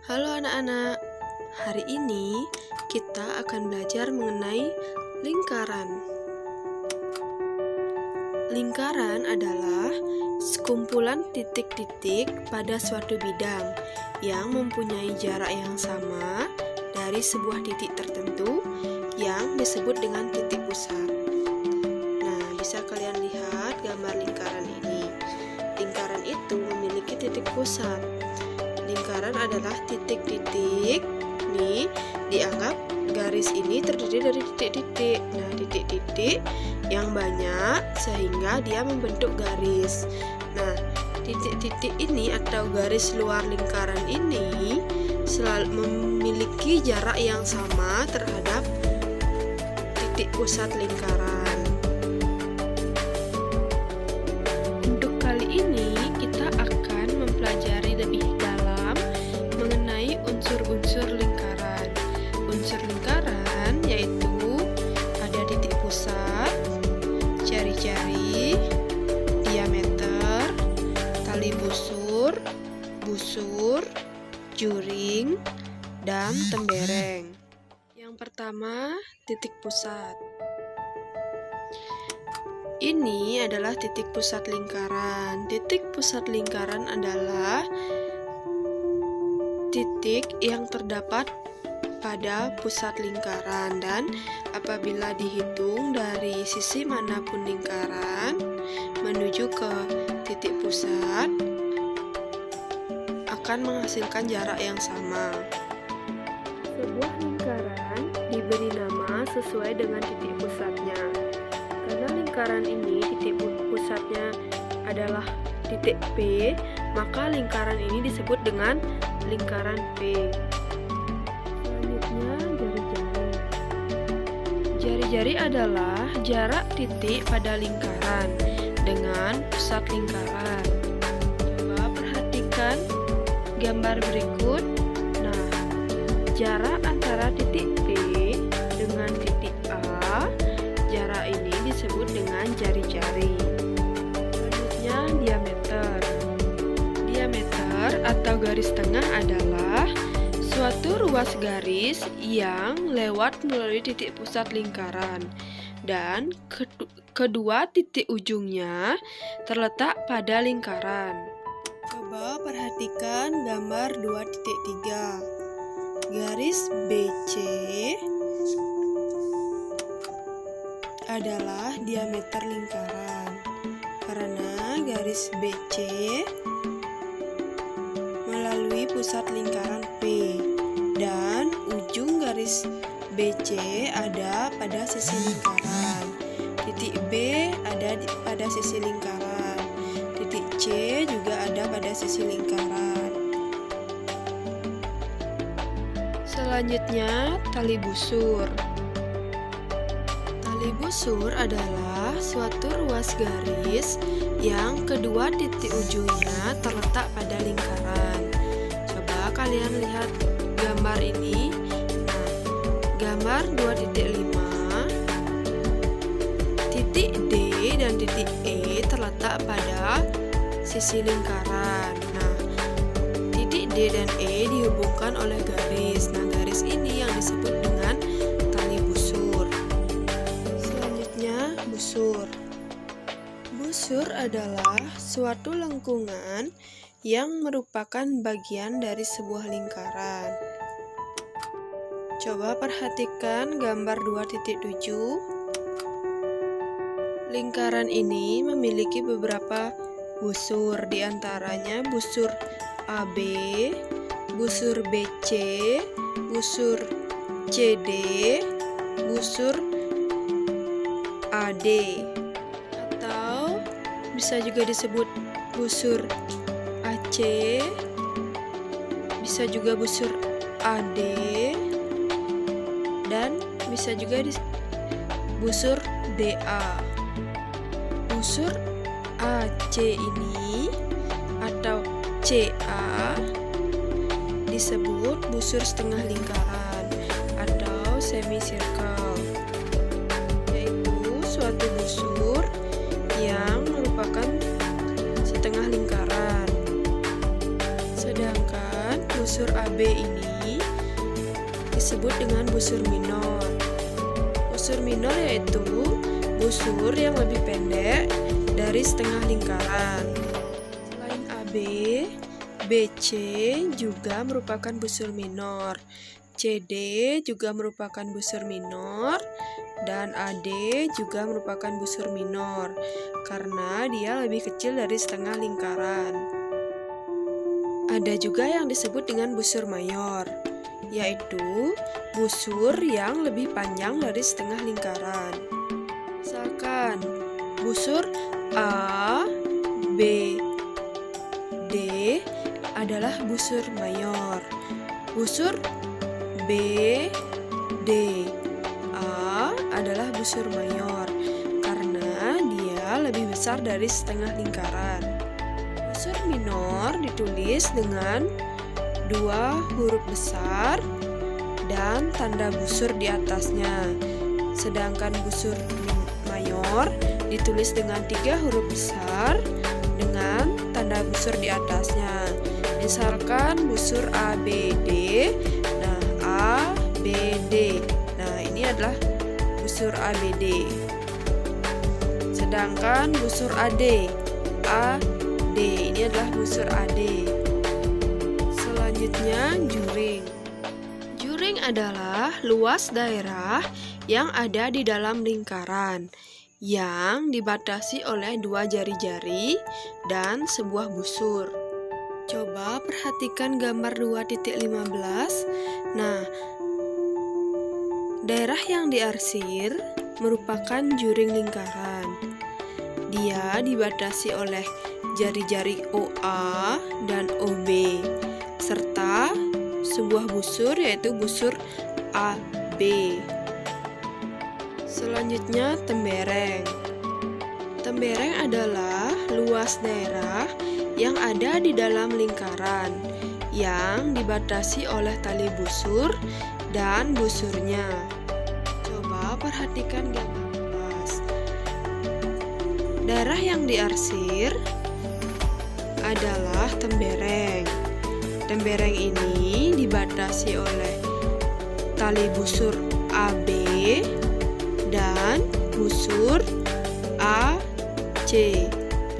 Halo anak-anak, hari ini kita akan belajar mengenai lingkaran. Lingkaran adalah sekumpulan titik-titik pada suatu bidang yang mempunyai jarak yang sama dari sebuah titik tertentu yang disebut dengan titik pusat. Nah, bisa kalian lihat gambar lingkaran ini. Lingkaran itu memiliki titik pusat. Lingkaran adalah titik-titik. Nih, dianggap garis ini terdiri dari titik-titik. Nah, titik-titik yang banyak sehingga dia membentuk garis. Nah, titik-titik ini atau garis luar lingkaran ini selalu memiliki jarak yang sama terhadap titik pusat lingkaran. Untuk kali ini kita akan mempelajari lebih dalam mengenai unsur-unsur lingkaran. Unsur lingkaran yaitu ada titik pusat, jari-jari, diameter, tali busur, juring, dan tembereng. Yang pertama, titik pusat. Ini adalah titik pusat lingkaran. Titik pusat lingkaran adalah titik yang terdapat pada pusat lingkaran, dan apabila dihitung dari sisi manapun lingkaran menuju ke titik pusat akan menghasilkan jarak yang sama. Sebuah lingkaran diberi nama sesuai dengan titik pusatnya. Karena lingkaran ini titik pusatnya adalah titik P, maka lingkaran ini disebut dengan lingkaran P. Selanjutnya, jari-jari. Jari-jari adalah jarak titik pada lingkaran dengan pusat lingkaran. Coba perhatikan gambar berikut. Nah, jarak antara titik P dengan titik A, jarak ini disebut dengan jari-jari. Selanjutnya, diameter. Diameter atau garis tengah adalah suatu ruas garis yang lewat melalui titik pusat lingkaran dan kedua titik ujungnya terletak pada lingkaran. Coba perhatikan gambar 2.3. Garis BC adalah diameter lingkaran karena garis BC melalui pusat lingkaran P dan ujung garis BC ada pada sisi lingkaran. Titik B ada pada sisi lingkaran. Titik C juga ada pada sisi lingkaran. Selanjutnya, tali busur. Tali busur adalah suatu ruas garis yang kedua titik ujungnya terletak pada lingkaran. Coba kalian lihat gambar ini. Nah, gambar 2.5, titik D dan titik E terletak pada sisi lingkaran. Nah, titik D dan E dihubungkan oleh garis. Nah, garis ini yang disebut dengan tali busur. Selanjutnya, busur. Busur adalah suatu lengkungan yang merupakan bagian dari sebuah lingkaran. Coba perhatikan gambar 2.7. Lingkaran ini memiliki beberapa busur, diantaranya busur AB, busur BC, busur CD, busur AD, atau bisa juga disebut busur AC, bisa juga busur AD, dan bisa juga busur DA. Busur AC ini atau CA disebut busur setengah lingkaran atau semicircle, yaitu suatu busur yang merupakan setengah lingkaran. Sedangkan busur AB ini disebut dengan busur minor. Busur minor yaitu busur yang lebih pendek dari setengah lingkaran. Selain AB, BC juga merupakan busur minor. CD juga merupakan busur minor. Dan AD juga merupakan busur minor karena dia lebih kecil dari setengah lingkaran. Ada juga yang disebut dengan busur mayor, yaitu busur yang lebih panjang dari setengah lingkaran. Misalkan busur A, B, D adalah busur mayor. Busur B, D, A adalah busur mayor karena dia lebih besar dari setengah lingkaran. Busur minor ditulis dengan 2 huruf besar dan tanda busur di atasnya. Sedangkan busur mayor ditulis dengan 3 huruf besar dengan tanda busur di atasnya. Misalkan busur ABD, nah ABD. Nah, ini adalah busur ABD. Sedangkan busur AD, AD ini adalah busur AD. Selanjutnya juring. Juring adalah luas daerah yang ada di dalam lingkaran yang dibatasi oleh 2 jari-jari dan sebuah busur. Coba perhatikan gambar 2.15. Nah, daerah yang diarsir merupakan juring lingkaran. Dia dibatasi oleh jari-jari OA dan OB serta sebuah busur yaitu busur AB. Selanjutnya tembereng. Tembereng adalah luas daerah yang ada di dalam lingkaran yang dibatasi oleh tali busur dan busurnya. Coba perhatikan gambar atas. Daerah yang diarsir adalah tembereng. Tembereng ini dibatasi oleh tali busur AB dan busur ACB.